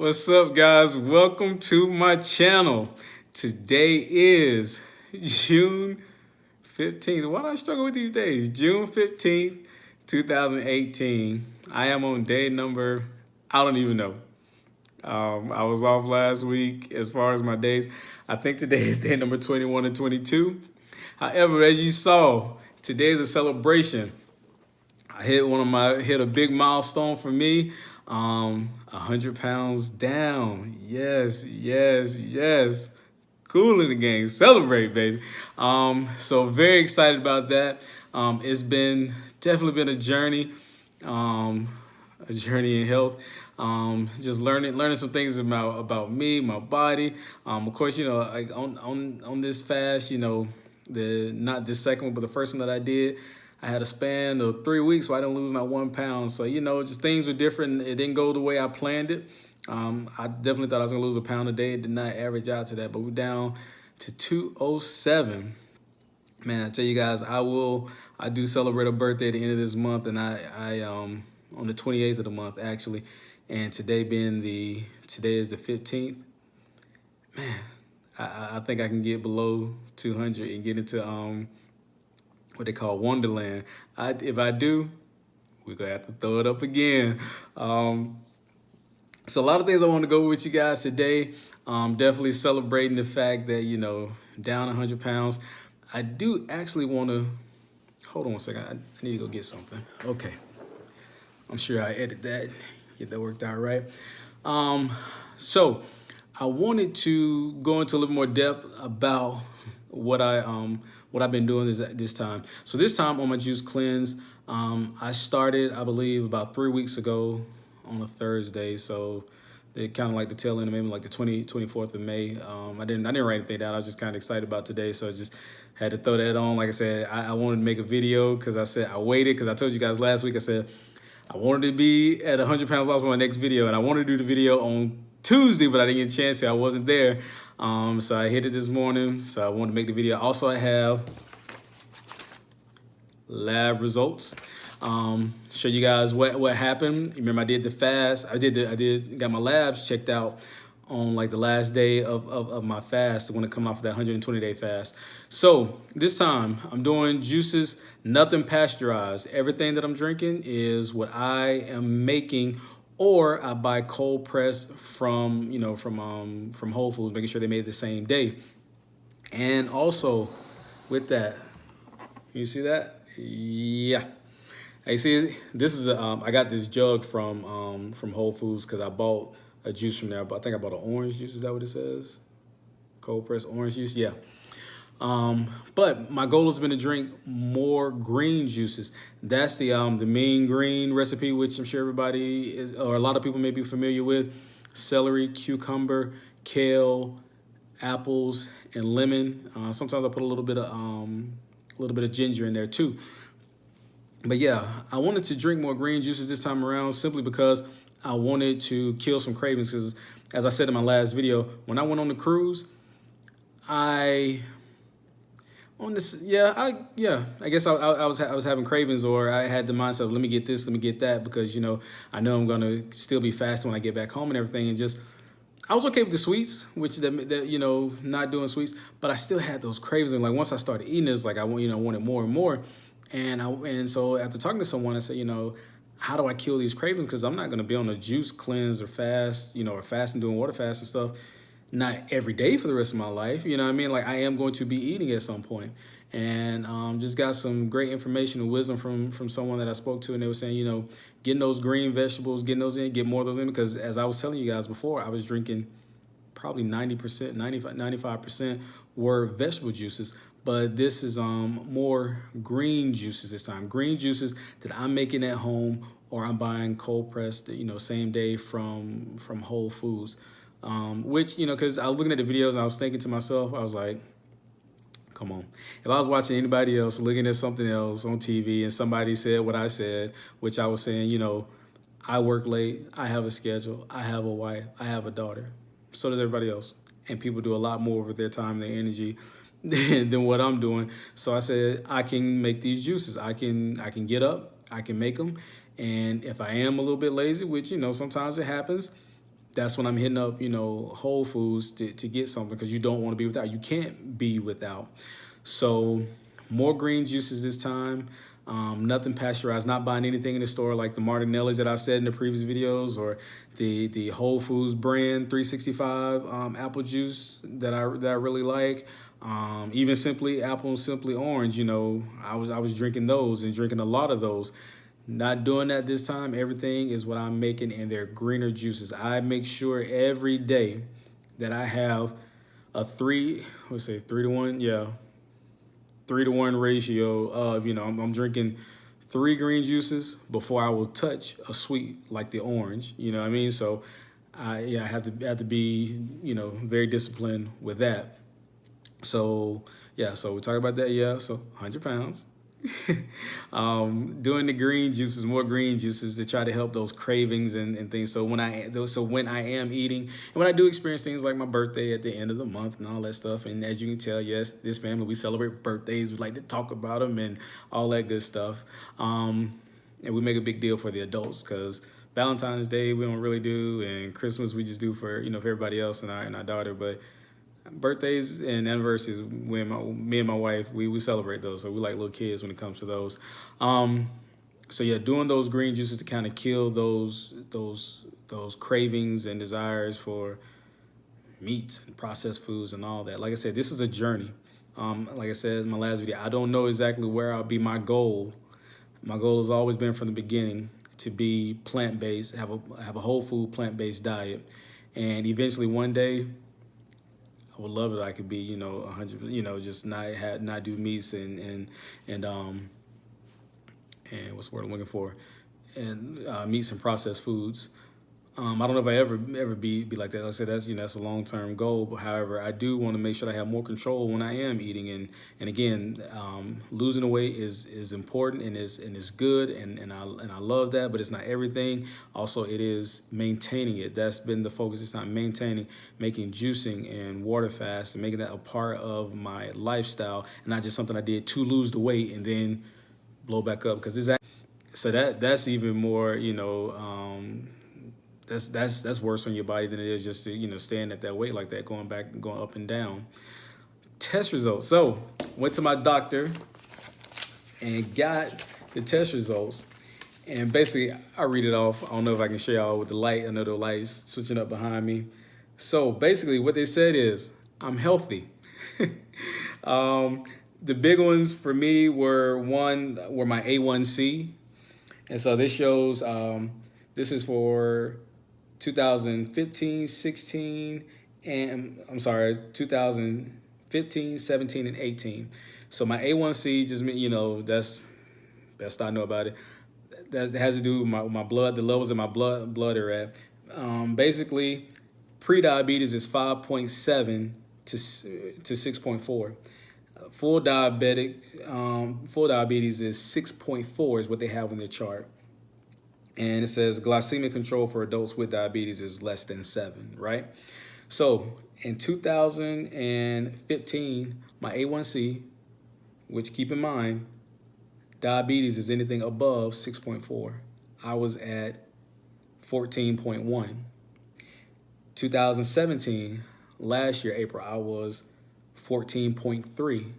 What's up, guys? Welcome to my channel. Today is June 15th. Why do I struggle with these days? June 15th, 2018. I am on day number, I don't even know. I was off last week as far as my days. I think today is day number 21 and 22. However, as you saw, today is a celebration. I hit a big milestone for me. 100 pounds down. Yes, yes, yes. Cool in the game. Celebrate, baby. So very excited about that. It's been definitely been a journey in health. Just learning some things about me, my body. Of course, like on this fast, the not this second one, but the first one that I did. I had a span of 3 weeks where I didn't lose not 1 pound. So, just things were different. It didn't go the way I planned it. I definitely thought I was going to lose a pound a day. It did not average out to that, but we're down to 207. Man, I tell you guys, I do celebrate a birthday at the end of this month, and I on the 28th of the month, actually. And today is the 15th. Man, I think I can get below 200 and get into, what they call Wonderland. If I do, we're gonna have to throw it up again. So a lot of things I want to go with you guys today. Definitely celebrating the fact that down 100 pounds. I do actually want to hold on a second. I need to go get something. Okay, I'm sure I edit that, get that worked out right. So I wanted to go into a little more depth about what I've been doing this time. So this time on my juice cleanse, I started, I believe, about 3 weeks ago on a Thursday. So they kind of like the tail end of maybe like the 24th of May. I didn't write anything down. I was just kind of excited about today, so I just had to throw that on. Like I said, I wanted to make a video because I said I waited because I told you guys last week. I said I wanted to be at 100 pounds lost for my next video, and I wanted to do the video on Tuesday, but I didn't get a chance to. I wasn't there. So I hit it this morning. So I wanted to make the video. Also, I have lab results. Show you guys what happened. Remember, I did the fast. I got my labs checked out on like the last day of my fast when it come off that 120-day fast. So this time I'm doing juices, nothing pasteurized. Everything that I'm drinking is what I am making, or I buy cold press from Whole Foods, making sure they made it the same day. And also with that, you see that? Yeah. Hey, see, this is I got this jug from Whole Foods because I bought a juice from there. But I think I bought an orange juice. Is that what it says? Cold pressed orange juice. Yeah. But my goal has been to drink more green juices. That's the Mean Green recipe, which I'm sure everybody is, or a lot of people may be familiar with. Celery, cucumber, kale, apples, and lemon. Sometimes I put a little bit of ginger in there too. But yeah, I wanted to drink more green juices this time around simply because I wanted to kill some cravings. Because as I said in my last video, when I went on the cruise, I guess I was having cravings, or I had the mindset of let me get this, let me get that, because I know I'm gonna still be fasting when I get back home and everything, and just I was okay with the sweets, which not doing sweets, but I still had those cravings, and like once I started eating, it's like I wanted more and more, and so after talking to someone, I said, how do I kill these cravings? Because I'm not gonna be on a juice cleanse or fast, or fasting, doing water fast and stuff, not every day for the rest of my life. You know what I mean? Like I am going to be eating at some point. And just got some great information and wisdom from someone that I spoke to, and they were saying, getting those green vegetables, getting those in, get more of those in, because as I was telling you guys before, I was drinking probably 90%, 95% were vegetable juices, but this is more green juices this time. Green juices that I'm making at home, or I'm buying cold pressed, same day from Whole Foods. Which, because I was looking at the videos and I was thinking to myself, I was like, come on. If I was watching anybody else, looking at something else on TV, and somebody said what I said, which I was saying, I work late, I have a schedule, I have a wife, I have a daughter. So does everybody else. And people do a lot more with their time, their energy than what I'm doing. So I said, I can make these juices. I can get up, I can make them. And if I am a little bit lazy, which, sometimes it happens, that's when I'm hitting up, Whole Foods to get something, because you don't want to be without. You can't be without. So more green juices this time. Nothing pasteurized. Not buying anything in the store like the Martinelli's that I've said in the previous videos, or the Whole Foods brand 365 apple juice that I really like. Even Simply Apple and Simply Orange. I was drinking those and drinking a lot of those. Not doing that this time. Everything is what I'm making, and they're greener juices. I make sure every day that I have a 3-to-1, yeah, 3-to-1 ratio of, I'm drinking 3 green juices before I will touch a sweet like the orange. You know what I mean? So, I have to be, very disciplined with that. So yeah, so we talk about that. Yeah, so 100 pounds. Doing the green juices, more green juices to try to help those cravings and things. So when I am eating, and when I do experience things like my birthday at the end of the month and all that stuff, and as you can tell, yes, this family, we celebrate birthdays. We like to talk about them and all that good stuff. And we make a big deal for the adults, because Valentine's Day we don't really do, and Christmas we just do for for everybody else and our daughter. But birthdays and anniversaries, me and my wife, we celebrate those. So we like little kids when it comes to those. So yeah, doing those green juices to kind of kill those cravings and desires for meats and processed foods and all that. Like I said, this is a journey. Like I said in my last video, I don't know exactly where I'll be. My goal has always been from the beginning to be plant-based, have a whole food plant-based diet, and eventually one day I would love it. I could be, 100, just not do meats and what's the word I'm looking for, and meats and processed foods. I don't know if I ever be like that. Like I said, that's a long-term goal. But however, I do want to make sure I have more control when I am eating. And again, losing the weight is important and is good, and I love that. But it's not everything. Also, it is maintaining it. That's been the focus. It's not maintaining, making juicing and water fast and making that a part of my lifestyle, and not just something I did to lose the weight and then blow back up. Because that's even more, that's worse on your body than it is just to, staying at that weight like that, going up and down. Test results. So went to my doctor and got the test results. And basically, I read it off. I don't know if I can show y'all with the light. I know the light's switching up behind me. So basically, what they said is I'm healthy. The big ones for me were my A1C. And so this shows, this is for 2015, 16, and 2015, 17, and 18. So my A1C just mean, that's best I know about it. That has to do with my blood, the levels of my blood are at. Basically, pre-diabetes is 5.7 to 6.4. Full diabetes is 6.4 is what they have on their chart. And it says glycemic control for adults with diabetes is less than 7, right? So in 2015, my A1C, which keep in mind, diabetes is anything above 6.4. I was at 14.1. 2017, last year, April, I was 14.3.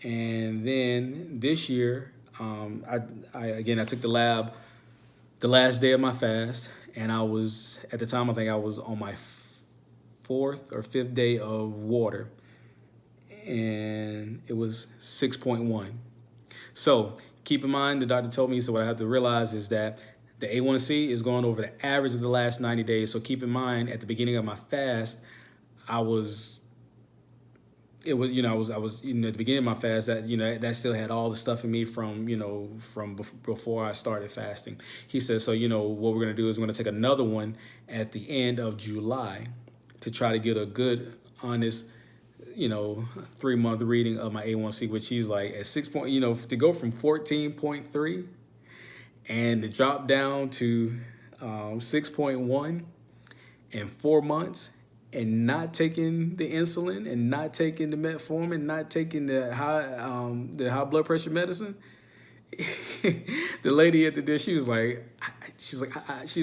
And then this year, I took the lab the last day of my fast, and I was, at the time, I think I was on my 4th or 5th day of water, and it was 6.1. So keep in mind, the doctor told me, so what I have to realize is that the A1C is going over the average of the last 90 days. So keep in mind, at the beginning of my fast, I was at the beginning of my fast, that still had all the stuff in me from before I started fasting. He said, so, what we're going to do is we're going to take another one at the end of July to try to get a good, honest, 3-month reading of my A1C, which he's like at 6 point, to go from 14.3 and to drop down to 6.1 in 4 months, and not taking the insulin and not taking the metformin, not taking the high blood pressure medicine. The lady at the dish, she was like, she's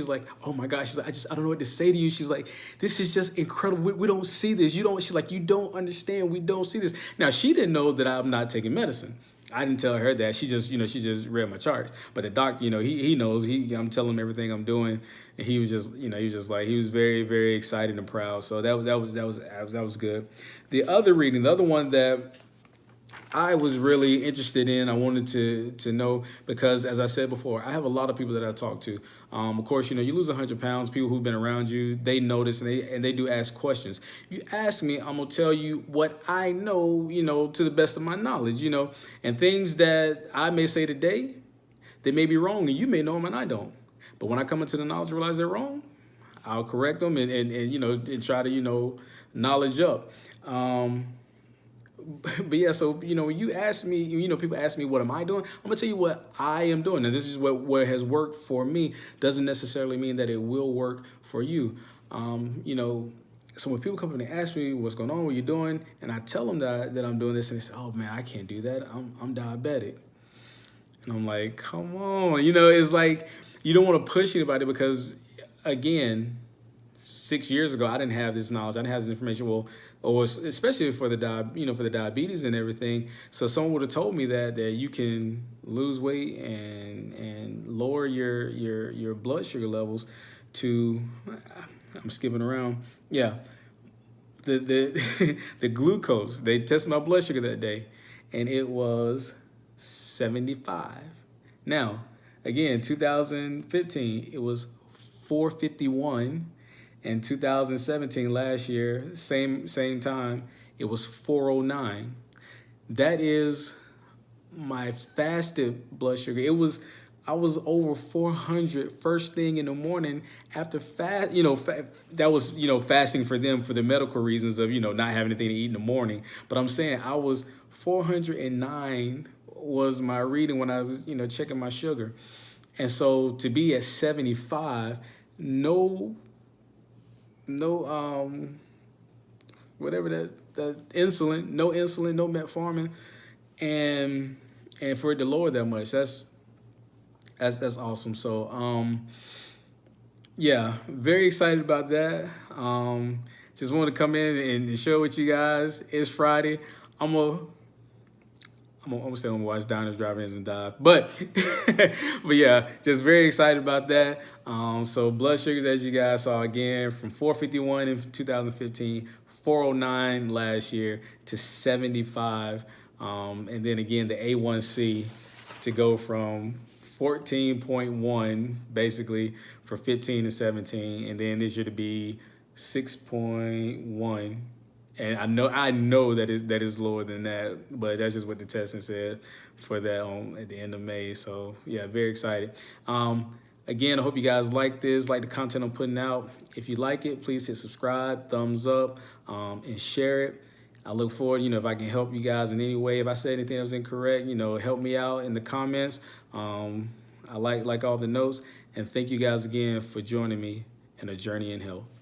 like, oh my gosh, she's like, I don't know what to say to you. She's like, this is just incredible. We don't see this. She's like, you don't understand. We don't see this. Now, she didn't know that I'm not taking medicine. I didn't tell her that. She just read my charts. But the doctor, he knows. I'm telling him everything I'm doing, and he was just like, he was very, very excited and proud. So that was good. The other one that I was really interested in, I wanted to know, because as I said before, I have a lot of people that I talk to. Of course, you lose 100 pounds, people who've been around you, they notice, and they do ask questions. You ask me, I'm going to tell you what I know, to the best of my knowledge, and things that I may say today, they may be wrong, and you may know them and I don't. But when I come into the knowledge and realize they're wrong, I'll correct them and try to, knowledge up. But yeah, so, when you ask me, people ask me, what am I doing? I'm gonna tell you what I am doing. And this is what has worked for me. Doesn't necessarily mean that it will work for you. So when people come up and ask me what's going on, what you're doing, and I tell them that I'm doing this, and they say, oh man, I can't do that. I'm diabetic. And I'm like, come on. It's like, you don't want to push anybody because, again, 6 years ago, I didn't have this knowledge. I didn't have this information. Well, or especially for the diabetes and everything. So someone would have told me that you can lose weight and lower your blood sugar levels to, I'm skipping around. Yeah, the the glucose. They tested my blood sugar that day, and it was 75. Now, again, 2015, it was 451. In 2017, last year, same time, it was 409. That is my fasted blood sugar. I was over 400 first thing in the morning after fast. That was fasting for them for the medical reasons of not having anything to eat in the morning. But I'm saying I was 409 was my reading when I was checking my sugar, and so to be at 75, whatever that insulin, no metformin, and for it to lower that much, that's awesome. So yeah, very excited about that. Just wanted to come in and share with you guys. It's Friday. I'm gonna say I'm gonna watch Diners, Drive-Ins, and Dive. But yeah, just very excited about that. So blood sugars, as you guys saw, again, from 451 in 2015, 409 last year to 75. And then again, the A1C to go from 14.1 basically for 15 and 17, and then this year to be 6.1. And I know that is lower than that, but that's just what the testing said for that at the end of May. So yeah, very excited. Again, I hope you guys like this, like the content I'm putting out. If you like it, please hit subscribe, thumbs up, and share it. I look forward, if I can help you guys in any way. If I said anything that was incorrect, help me out in the comments. I like all the notes, and thank you guys again for joining me in a journey in health.